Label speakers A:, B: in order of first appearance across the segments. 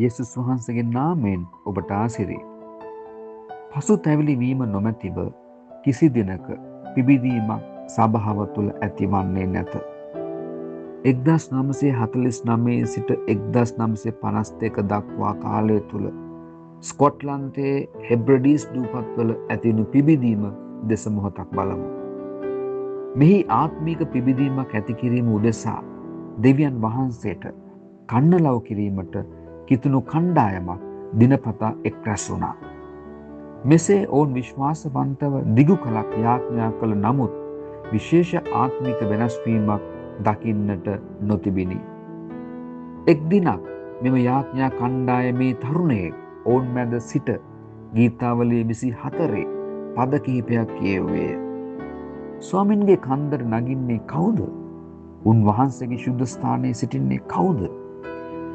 A: යේසුස් වහන්සේගේ නාමයෙන් ඔබට ආශිර්වාදයි. පසුතැවිලි වීම නොමැතිව කිසි දිනක පිබිදීමක් සභාව තුළ ඇතිවන්නේ නැත. 1949 සිට 1952 දක්වා කාලය තුළ ස්කොට්ලන්තයේ හෙබ්‍රඩීස් දූපත්වල ඇතිවුණු පිබිදීම දෙස මොහොතක් බලමු. මෙහි ආත්මීක පිබිදීමක් ඇති කිරීම උදෙසා දෙවියන් වහන්සේට කන්නලව් කිරීමට කිතුණු කණ්ඩායමක් දිනපතා එක් රැස් වුණා. මෙසේ ඔවුන් විශ්වාසවන්තව දිගු කලක් යාඥා කළ නමුත් විශේෂ ආත්මික වෙනස්වීමක් දකින්නට නොතිබිණි. එක් දිනක් මෙම යාඥා කණ්ඩායමේ තරුණයෙක් ඔවුන් මැද සිට ගීතාවලිය 24 පද කිහිපයක් කියවුවේය. ස්වාමින්ගේ කන්දර නගින්නේ කවුද? උන්වහන්සේගේ ශුද්ධ ස්ථානයේ සිටින්නේ කවුද?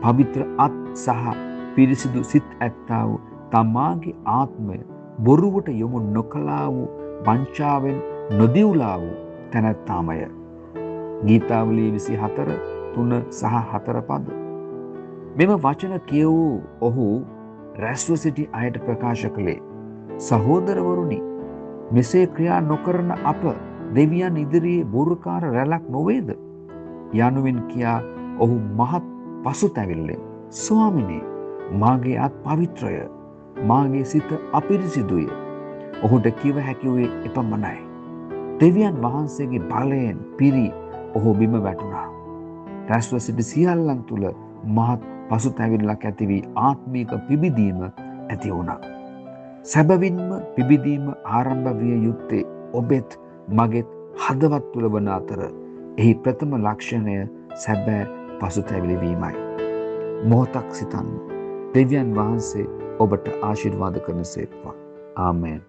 A: පවිත්‍ර අත් සහ පිරිසිදු සිත් ඇත්තා වූ තමාගේ ආත්මය බොරුවට යොමු නොකළා වූ වංචාවෙන් නොදිවුලා වූ තැනැත්තාමය. ගීතාවලිය 24 3 සහ 4 පද. මෙම වචන කියවූ ඔහු රැස්ව සිටි අයට ප්‍රකාශ කළේ, සහෝදරවරුනි, මෙසේ ක්‍රියා නොකරන අප දෙවියන් ඉදිරියේ බොරුකාර රැලක් නොවේද? යනුවෙන් කියා ඔහු මහත් පසුතැවිල්ලෙන්, ස්වාමිනේ, මාගේ අත් පවිත්‍රය, මාගේ සිත අපිරිසිදුය. ඔහුට කිව හැකි වූයේ එපමණයි. දෙවියන් වහන්සේගේ බලයෙන් පිරි ඔහු බිම වැටුණා. රැස්ව සිටි සියල්ලන් තුළ මහත් පසුතැවිල්ලක් ඇති වී ආත්මීක පිබිදීම ඇති වුණා. සැබවින්ම පිබිදීම ආරම්භ විය යුත්තේ ඔබෙත් මගෙත් හදවත් තුළ වන අතර එහි ප්‍රථම ලක්ෂණය සැබෑ පසුතැවිලි වීමයි. මොහොතක් සිතන්න. දෙවියන් වහන්සේ ඔබට ආශිර්වාද කරන සේක්වා. ආමේන්.